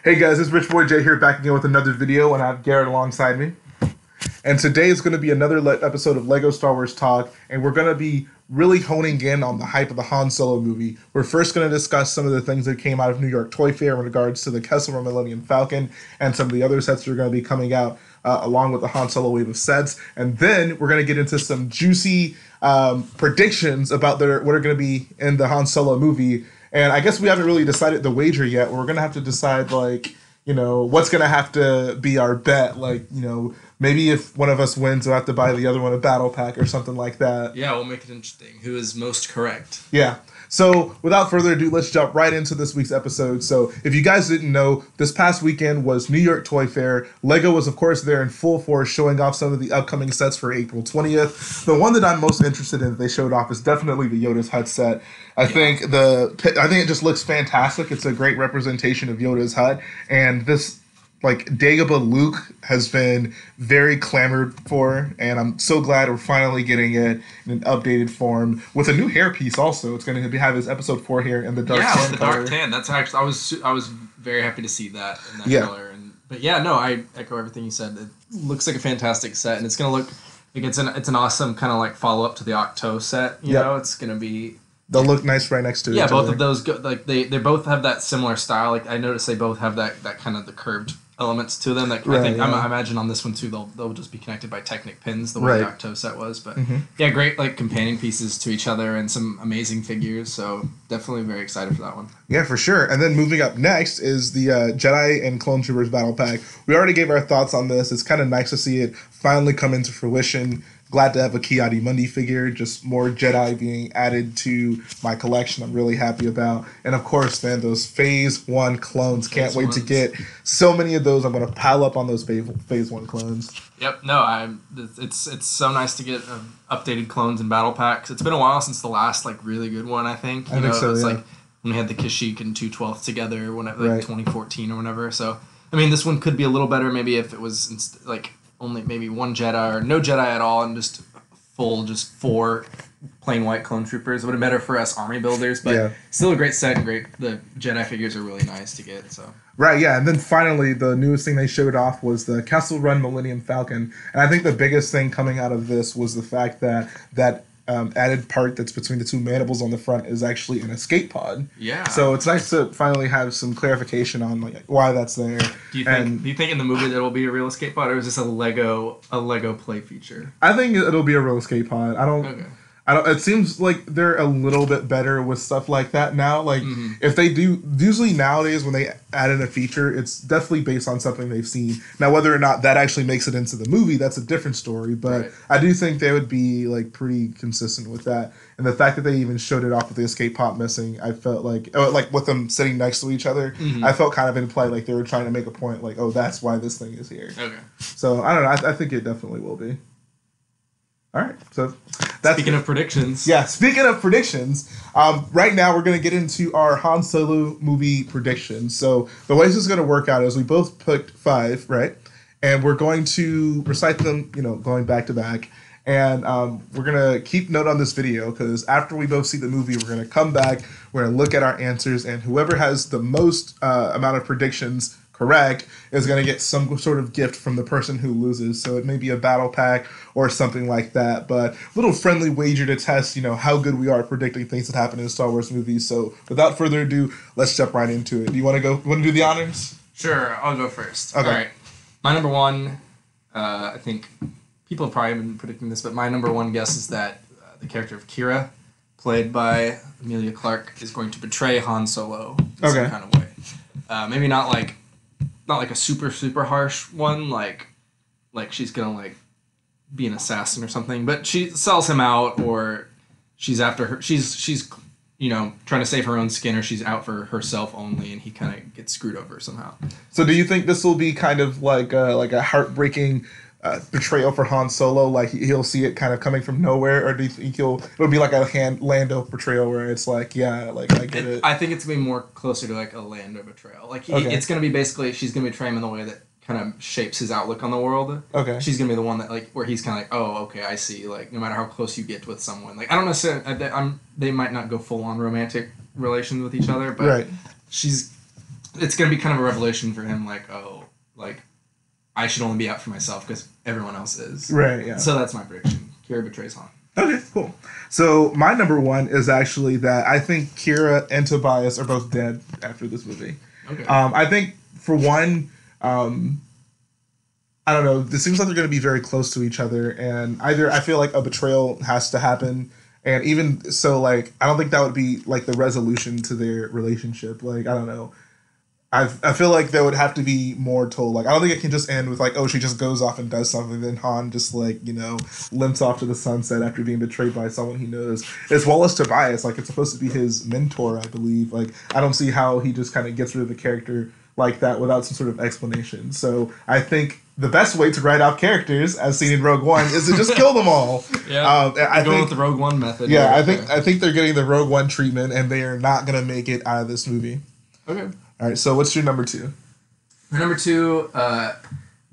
Hey guys, it's Rich Boy J here back again with another video, and I have Garrett alongside me. And today is going to be another episode of Lego Star Wars Talk, and we're going to be really honing in on the hype of the Han Solo movie. We're first going to discuss some of the things that came out of New York Toy Fair in regards to the Kessel Run Millennium Falcon and some of the other sets that are going to be coming out along with the Han Solo wave of sets. And then we're going to get into some juicy predictions about what are going to be in the Han Solo movie. And I guess we haven't really decided the wager yet. We're going to have to decide, like, you know, what's going to have to be our bet. Like, you know, maybe if one of us wins, we'll have to buy the other one a battle pack or something like that. Yeah, we'll make it interesting. Who is most correct? Yeah. So without further ado, let's jump right into this week's episode. So if you guys didn't know, this past weekend was New York Toy Fair. Lego was, of course, there in full force, showing off some of the upcoming sets for April 20th. The one that I'm most interested in that they showed off is definitely the Yoda's Hut set. I think it just looks fantastic. It's a great representation of Yoda's Hut, and this, like, Dagobah Luke has been very clamored for, and I'm so glad we're finally getting it in an updated form with a new hairpiece. Also, it's going to have his episode 4 hair in the dark tan. Yeah, the dark tan. That's actually I was very happy to see that in that color. But yeah, no, I echo everything you said. It looks like a fantastic set, and it's going to look like it's an awesome kind of like follow up to the Octo set. You know, it's going to be. They'll look nice right next to each other. Yeah, both of those they both have that similar style. Like, I noticed they both have that kind of the curved elements to them. That I imagine on this one too, they'll just be connected by Technic pins the way the Octo set was. But yeah, great like companion pieces to each other and some amazing figures. So definitely very excited for that one. Yeah, for sure. And then moving up next is the Jedi and Clone Troopers Battle Pack. We already gave our thoughts on this. It's kind of nice to see it finally come into fruition. Glad to have a Ki-Adi-Mundi figure, just more Jedi being added to my collection. I'm really happy about. And of course, man, those Phase 1 clones. Can't wait to get so many of those. I'm going to pile up on those Phase 1 clones. Yep, no, it's so nice to get updated clones and battle packs. It's been a while since the last, like, really good one, I think. I think so, it's like when we had the Kashyyyk and 2/12 together, 2014 or whatever. So, I mean, this one could be a little better maybe if it was, like, only maybe one Jedi or no Jedi at all, and just 4 plain white clone troopers. It would have been better for us army builders, but still a great set and great. The Jedi figures are really nice to get. So and then finally the newest thing they showed off was the Kessel Run Millennium Falcon, and I think the biggest thing coming out of this was the fact that added part that's between the two mandibles on the front is actually an escape pod. Yeah. So it's nice to finally have some clarification on, like, why that's there. Do you think in the movie there will be a real escape pod, or is this a Lego play feature? I think it'll be a real escape pod. It seems like they're a little bit better with stuff like that now. Like, if they do, usually nowadays when they add in a feature, it's definitely based on something they've seen. Now, whether or not that actually makes it into the movie, that's a different story. But I do think they would be, like, pretty consistent with that. And the fact that they even showed it off with the escape pod missing, I felt like with them sitting next to each other, I felt kind of implied like they were trying to make a point, like, oh, that's why this thing is here. Okay. So I don't know. I think it definitely will be. All right, so speaking of predictions. Yeah, speaking of predictions, right now we're going to get into our Han Solo movie predictions. So the way this is going to work out is we both picked 5, right? And we're going to recite them, you know, going back to back. And we're going to keep note on this video because after we both see the movie, we're going to come back, we're going to look at our answers, and whoever has the most amount of predictions correct is going to get some sort of gift from the person who loses. So it may be a battle pack or something like that, but a little friendly wager to test, you know, how good we are at predicting things that happen in Star Wars movies. So without further ado, let's jump right into it. Do you want to go? Want to do the honors? Sure, I'll go first. Okay. All right. My number one, I think people have probably been predicting this, but my number one guess is that the character of Kira, played by Emilia Clarke, is going to betray Han Solo in some kind of way. Maybe not like a super harsh one, like she's gonna like be an assassin or something, but she sells him out, or she's after her. She's you know, trying to save her own skin, or she's out for herself only, and he kind of gets screwed over somehow. So do you think this will be kind of like a heartbreaking betrayal for Han Solo? Like he'll see it kind of coming from nowhere, or do you think it'll be like a Lando betrayal where it's like, yeah, like I get it? I think it's gonna be more closer to like a Lando betrayal. Like it's gonna be basically she's gonna betray him in the way that kind of shapes his outlook on the world. Okay. She's gonna be the one that like where he's kind of like, oh, okay, I see. Like no matter how close you get with someone, like I don't necessarily, they might not go full on romantic relations with each other, but she's it's gonna be kind of a revelation for him. Like, oh, like I should only be out for myself because everyone else is. Right. Yeah. So that's my prediction. Kira betrays Han. Okay, cool. So my number one is actually that I think Kira and Tobias are both dead after this movie. Okay. I think for one, I don't know. It seems like they're going to be very close to each other, and either I feel like a betrayal has to happen, and even so, like I don't think that would be like the resolution to their relationship. Like I don't know. I feel like there would have to be more told. Like I don't think it can just end with like, oh, she just goes off and does something, then Han just like limps off to the sunset after being betrayed by someone he knows. As well as Tobias, like it's supposed to be his mentor, I believe. Like I don't see how he just kind of gets rid of the character like that without some sort of explanation. So I think the best way to write out characters, as seen in Rogue One, is to just kill them all. Yeah, I going think with the Rogue One method. Yeah, I think they're getting the Rogue One treatment, and they are not gonna make it out of this movie. Okay. All right. So what's your number two? My number two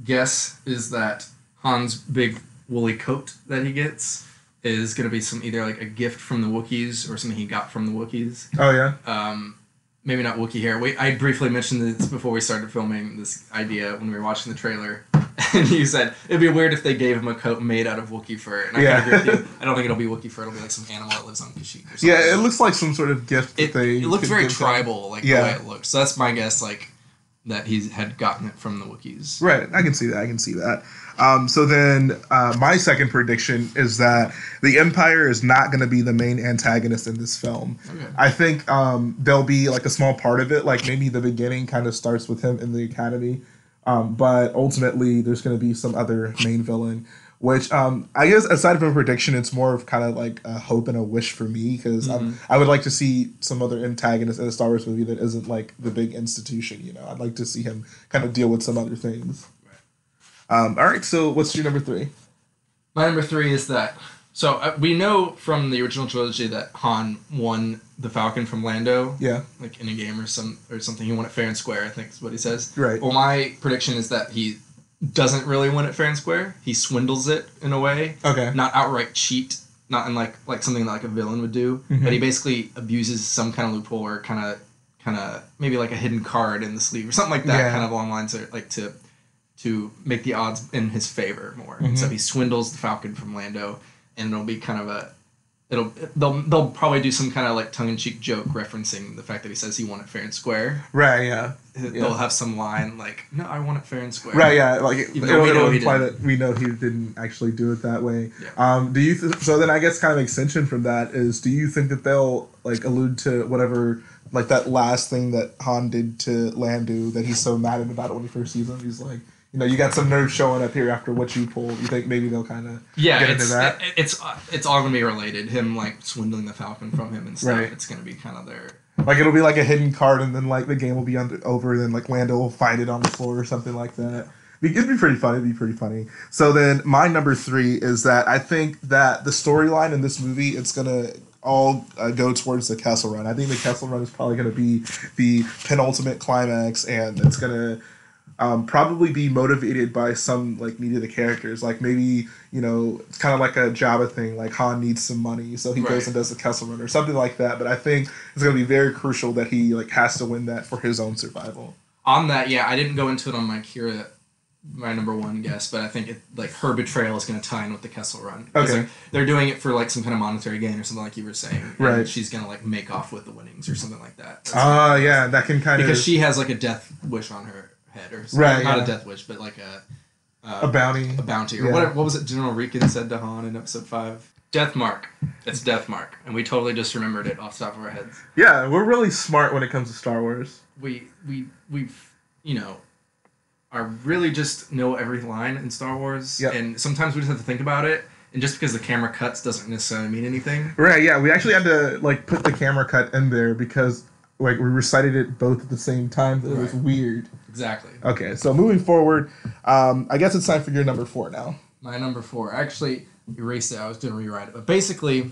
guess is that Han's big woolly coat that he gets is gonna be some either like a gift from the Wookiees or something he got from the Wookiees. Oh yeah. Maybe not Wookiee hair. I briefly mentioned this before we started filming this idea when we were watching the trailer. And you said, it'd be weird if they gave him a coat made out of Wookiee fur. And I kind of agree with you. I don't think it'll be Wookiee fur. It'll be like some animal that lives on Kashyyyk or something. Yeah, it looks like some sort of gift that they... It looked very tribal, like the way Yeah. it looked. So that's my guess, like, that he had gotten it from the Wookiees. Right, I can see that. So then my second prediction is that the Empire is not going to be the main antagonist in this film. Okay. I think there'll be like a small part of it, like maybe the beginning kind of starts with him in the academy, but ultimately there's going to be some other main villain, which I guess aside from a prediction, it's more of kind of like a hope and a wish for me, because I would like to see some other antagonist in a Star Wars movie that isn't like the big institution. I'd like to see him kind of deal with some other things. All right, so what's your number three? My number three is that... So we know from the original trilogy that Han won the Falcon from Lando. Yeah. Like in a game or something. He won it fair and square, I think is what he says. Right. Well, my prediction is that he doesn't really win it fair and square. He swindles it in a way. Okay. Not outright cheat. Not in like something that like a villain would do. Mm-hmm. But he basically abuses some kind of loophole or kind of maybe like a hidden card in the sleeve or something like that. Yeah. Kind of along lines of like to make the odds in his favor more. Mm-hmm. And so he swindles the Falcon from Lando, and it'll be kind of they'll probably do some kind of like tongue-in-cheek joke referencing the fact that he says he won it fair and square. Right, yeah. They'll have some line like, "No, I won it fair and square." Right, yeah. Like it'll imply didn't. that we know he didn't actually do it that way. Yeah. Do you? So then, I guess kind of extension from that is, do you think that they'll like allude to whatever like that last thing that Han did to Landu that he's so mad about it when he first sees him? He's like, you got some nerve showing up here after what you pulled. You think maybe they'll kind of get into that? It's all gonna be related. Him like swindling the Falcon from him and stuff. Right. It's gonna be kind of their. Like it'll be like a hidden card, and then like the game will be over, and then like Lando will find it on the floor or something like that. It'd be pretty funny. So then my number three is that I think that the storyline in this movie, it's gonna all go towards the Kessel Run. I think the Kessel Run is probably gonna be the penultimate climax, and it's gonna probably be motivated by some like media of the characters. Like maybe, it's kind of like a Jabba thing, like Han needs some money, so he goes and does the Kessel Run or something like that. But I think it's going to be very crucial that he like has to win that for his own survival. On that, yeah, I didn't go into it on my number one guess, but I think her betrayal is going to tie in with the Kessel Run. Okay. They're doing it for like some kind of monetary gain or something like you were saying. Right. And she's going to like make off with the winnings or something like that. Yeah, that can kind of... Because she has like a death wish on her head or something. Right, Not yeah. a death wish, but like a bounty. A bounty. Or Yeah. what was it General Regan said to Han in episode 5? Death mark. It's death mark. And we totally just remembered it off the top of our heads. Yeah, we're really smart when it comes to Star Wars. We've are really just know every line in Star Wars. Yep. And sometimes we just have to think about it. And just because the camera cuts doesn't necessarily mean anything. Right, yeah. We actually had to like put the camera cut in there because like we recited it both at the same time. It was weird. Exactly. Okay, so moving forward, I guess it's time for your number 4 now. My number 4. I actually erased it. I was going to rewrite it. But basically,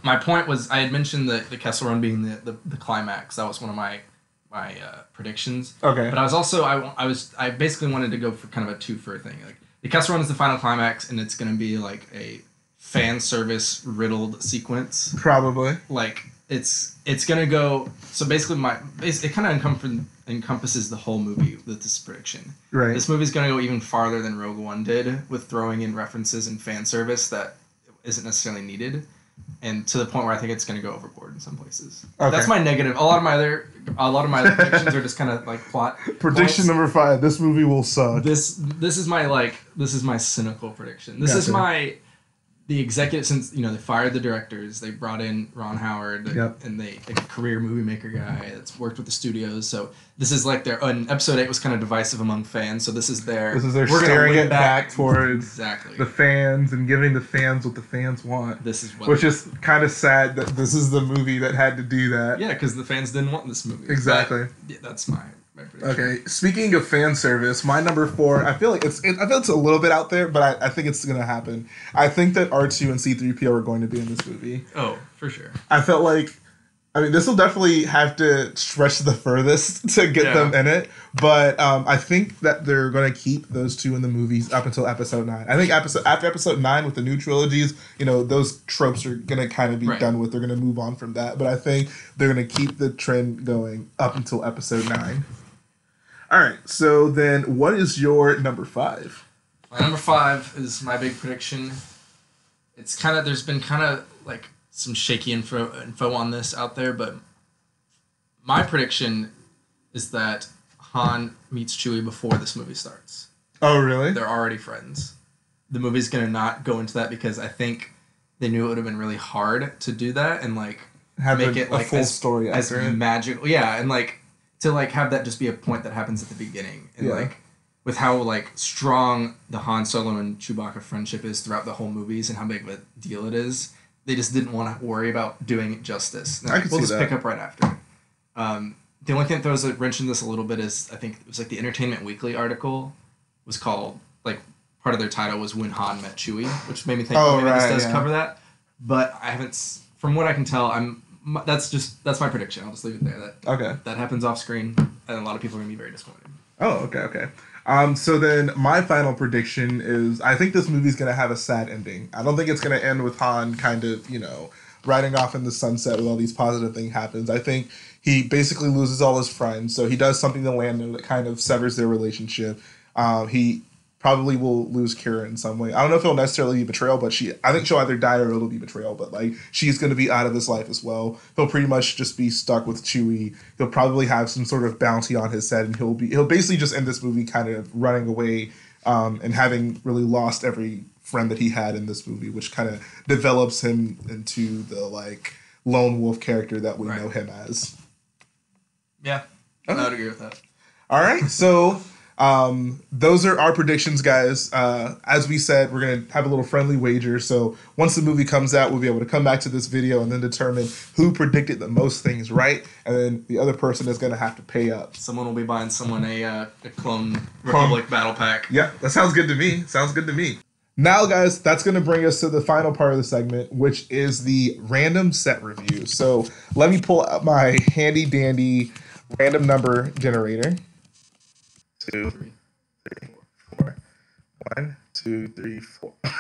my point was I had mentioned the Kessel Run being the climax. That was one of my predictions. Okay. But I was also I basically wanted to go for kind of a two-fer thing. Like the Kessel Run is the final climax, and it's going to be like a fan service riddled sequence. Probably. Like it's going to go. So basically, it kind of encompasses the whole movie with this prediction. Right. This movie's going to go even farther than Rogue One did with throwing in references and fan service that isn't necessarily needed, and to the point where I think it's going to go overboard in some places. Okay. That's my negative. A lot of my other predictions are just kind of like plot. Prediction number 5: this movie will suck. This is my cynical prediction. This is the executive, since they fired the directors, they brought in Ron Howard, and a career movie maker guy that's worked with the studios. So this is like and episode 8 was kind of divisive among fans. So this is their staring it back towards exactly the fans and giving the fans what the fans want. This is what which is kind of sad that this is the movie that had to do that. Yeah, because the fans didn't want this movie. Exactly. But, that's my prediction. Okay, speaking of fan service, my number 4, I feel it's a little bit out there, but I think it's gonna happen. I think that R2 and C-3PO are going to be in this movie. Oh, for sure. I felt like, this will definitely have to stretch the furthest to get them in it, but I think that they're going to keep those two in the movies up until episode 9. I think after episode 9 with the new trilogies, those tropes are going to kind of be done with. They're going to move on from that, but I think they're going to keep the trend going up until episode 9. All right, so then what is your number 5? My number 5 is my big prediction. It's there's been like some shaky info on this out there, but my prediction is that Han meets Chewie before this movie starts. Oh, really? They're already friends. The movie's going to not go into that because I think they knew it would have been really hard to do that and make it like full story as magical. Yeah, and to have that just be a point that happens at the beginning. And with how strong the Han Solo and Chewbacca friendship is throughout the whole movies and how big of a deal it is, they just didn't want to worry about doing it justice. We'll just pick up right after. The only thing that throws a wrench in this a little bit is I think it was the Entertainment Weekly article was called part of their title was When Han Met Chewie, which made me think this does cover that. But I haven't, from what I can tell, that's my prediction. I'll just leave it there. That happens off screen, and a lot of people are gonna be very disappointed. Oh, okay. So then my final prediction is I think this movie's going to have a sad ending. I don't think it's going to end with Han kind of, riding off in the sunset with all these positive things happens. I think he basically loses all his friends. So he does something to Lando that kind of severs their relationship. He probably will lose Kira in some way. I don't know if it'll necessarily be betrayal, but I think she'll either die or it'll be betrayal. But she's going to be out of his life as well. He'll pretty much just be stuck with Chewie. He'll probably have some sort of bounty on his head, and he'll basically just end this movie kind of running away and having really lost every friend that he had in this movie, which kind of develops him into the lone wolf character that we know him as. Yeah, I would agree with that. All right, so. Those are our predictions, guys. As we said, we're going to have a little friendly wager. So once the movie comes out, we'll be able to come back to this video and then determine who predicted the most things right. And then the other person is going to have to pay up. Someone will be buying someone a Clone Republic battle pack. Yeah, that sounds good to me. Now, guys, that's going to bring us to the final part of the segment, which is the random set review. So let me pull out my handy dandy random number generator. 2, 3, 4. 1, 2, 3, 4. That's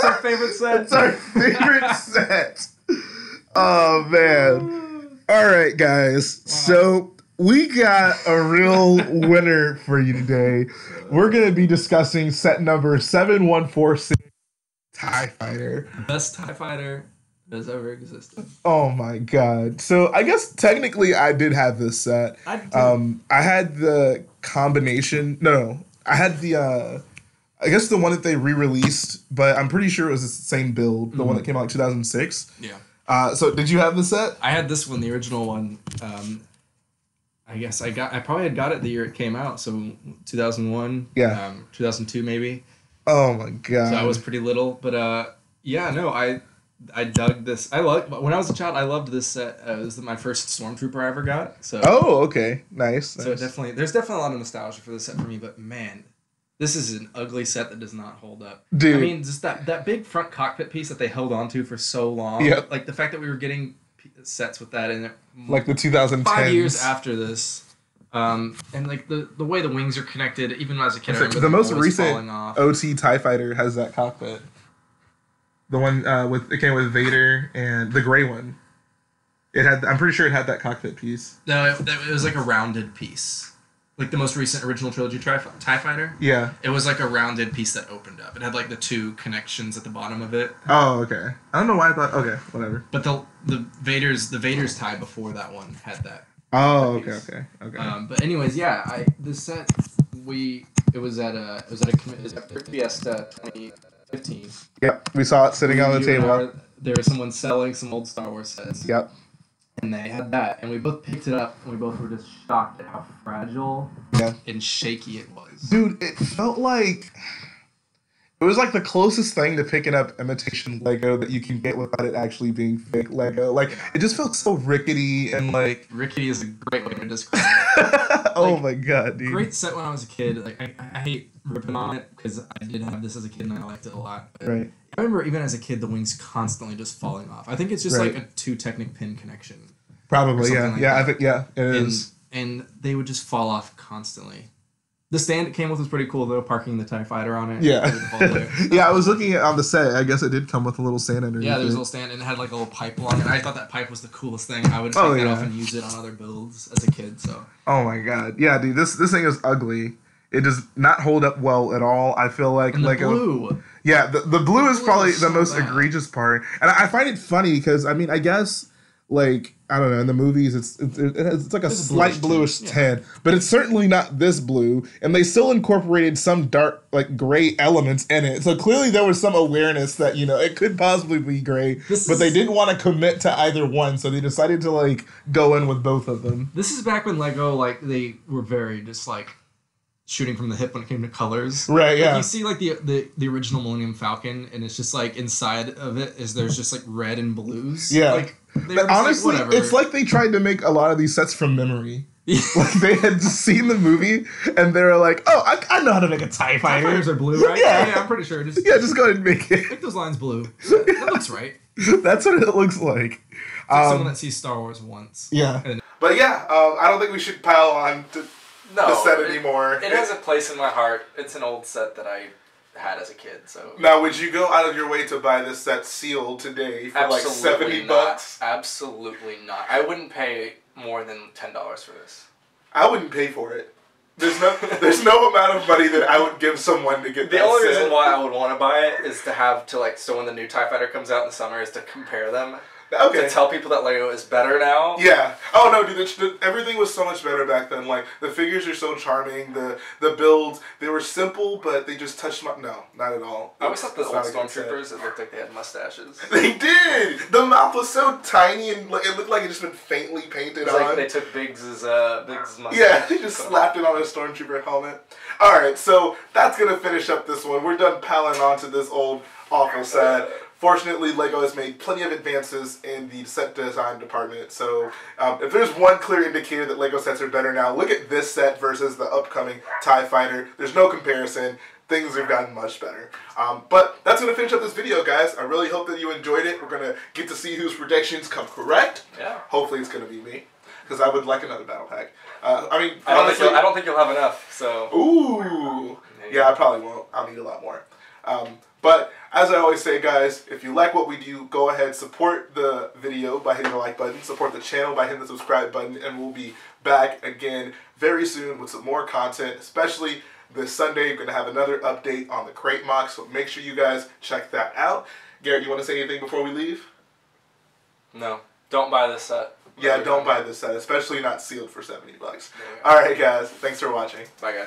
our favorite set. It's our favorite set. Oh, man. All right, guys. Wow. So we got a real winner for you today. We're going to be discussing set number 7146, TIE Fighter. Best TIE Fighter has ever existed. Oh my god. So I guess technically I did have this set. I had the combination. No. I had the I guess the one that they re-released, but I'm pretty sure it was the same build, the one that came out in 2006. Yeah. So did you have the set? I had this one, the original one. I guess I probably had got it the year it came out, so 2001. Yeah. 2002 maybe. Oh my god. So I was pretty little, but I dug this. When I was a child, I loved this set. It was my first Stormtrooper I ever got. So. Oh, okay, nice. So there's definitely a lot of nostalgia for this set for me. But man, this is an ugly set that does not hold up. Dude, I mean, just that big front cockpit piece that they held on to for so long. Yep. Like the fact that we were getting sets with that in it. Like the 2010s. 5 years after this. And the way the wings are connected, even as a kid, I remember the most recent falling off. OT TIE Fighter has that cockpit. The one it came with Vader and the gray one. It had. I'm pretty sure it had that cockpit piece. No, it was like a rounded piece. Like the most recent original trilogy TIE Fighter. Yeah. It was like a rounded piece that opened up. It had like the 2 connections at the bottom of it. Oh, okay. I don't know why I thought. Okay, whatever. But the Vader's tie before that one had that. Oh, that okay. But anyways, yeah, the set it was at Fiesta 2015. Yep, we saw it sitting on the table. There was someone selling some old Star Wars sets. Yep. And they had that, and we both picked it up, and we both were just shocked at how fragile and shaky it was. Dude, it felt like it was like the closest thing to picking up imitation Lego that you can get without it actually being fake Lego. Like, it just felt so rickety and like... Rickety is a great way to describe it. Oh my god, dude. Great set when I was a kid. Like, I hate ripping on it, because I did have this as a kid, and I liked it a lot. But right. I remember even as a kid, the wings constantly just falling off. I think it's just like a 2 Technic pin connection. Probably, yeah. Like yeah, that. I think, yeah, it is. And they would just fall off constantly. The stand it came with was pretty cool, though, parking the TIE Fighter on it. Yeah. Yeah, I was looking at on the set. I guess it did come with a little stand underneath. Yeah, there was a little stand, and it had like a little pipe along it. I thought that pipe was the coolest thing. I would take that off and use it on other builds as a kid, so. Oh my god. Yeah, dude, this thing is ugly. It does not hold up well at all. I feel like and the blue. Yeah, the blue is probably the most bad. egregious part. And I find it funny because, I mean, I guess, like, I don't know, in the movies, it's like a slight bluish tint, but it's certainly not this blue. And they still incorporated some dark, like, gray elements in it. So clearly there was some awareness that, you know, it could possibly be gray, but they didn't want to commit to either one. So they decided to, like, go in with both of them. This is back when Lego, like, they were very just, like, shooting from the hip when it came to colors. Right, yeah. Like you see, like, the original Millennium Falcon, and it's just, like, inside of it there's just, like, red and blues. Yeah. Like, honestly, like, it's like they tried to make a lot of these sets from memory. Like, they had seen the movie, and they were like, oh, I know how to make a TIE Fighter. TIE Fighters are blue, right? Yeah, I'm pretty sure. Just go ahead and make it. Make those lines blue. That looks right. That's what it looks like. It's like someone that sees Star Wars once. Yeah. But yeah, I don't think we should pile on to the set anymore. It has a place in my heart. It's an old set that I had as a kid. So now, would you go out of your way to buy this set sealed today for Absolutely like $70? Absolutely not. I wouldn't pay more than $10 for this. I wouldn't pay for it. There's no amount of money that I would give someone to get the only reason why I would want to buy it is to have to, like, so when the new TIE Fighter comes out in the summer, is to compare them. Okay. To tell people that Lego is better now. Yeah. Oh no, dude. Everything was so much better back then. Like, the figures are so charming. The builds, they were simple, but they just touched my... No, not at all. I always thought the old Stormtroopers, it looked like they had mustaches. They did! The mouth was so tiny, and it looked like it just been faintly painted on. Like they took Biggs' mustache. Yeah, they just slapped it on a Stormtrooper helmet. Alright, so that's gonna finish up this one. We're done piling onto this old awful set. Fortunately, Lego has made plenty of advances in the set design department, so if there's one clear indicator that Lego sets are better now, look at this set versus the upcoming TIE Fighter. There's no comparison. Things have gotten much better. But that's going to finish up this video, guys. I really hope that you enjoyed it. We're going to get to see whose predictions come correct. Yeah. Hopefully it's going to be me, because I would like another battle pack. I mean, honestly, I don't think you'll have enough, so... Ooh! Yeah, I probably won't. I'll need a lot more. But as I always say, guys, if you like what we do, go ahead, support the video by hitting the like button, support the channel by hitting the subscribe button, and we'll be back again very soon with some more content, especially this Sunday. We're going to have another update on the crate mock, so make sure you guys check that out. Garrett, you want to say anything before we leave? No. Don't buy this set. Yeah, don't buy this set, especially not sealed for $70. All right, guys. Thanks for watching. Bye, guys.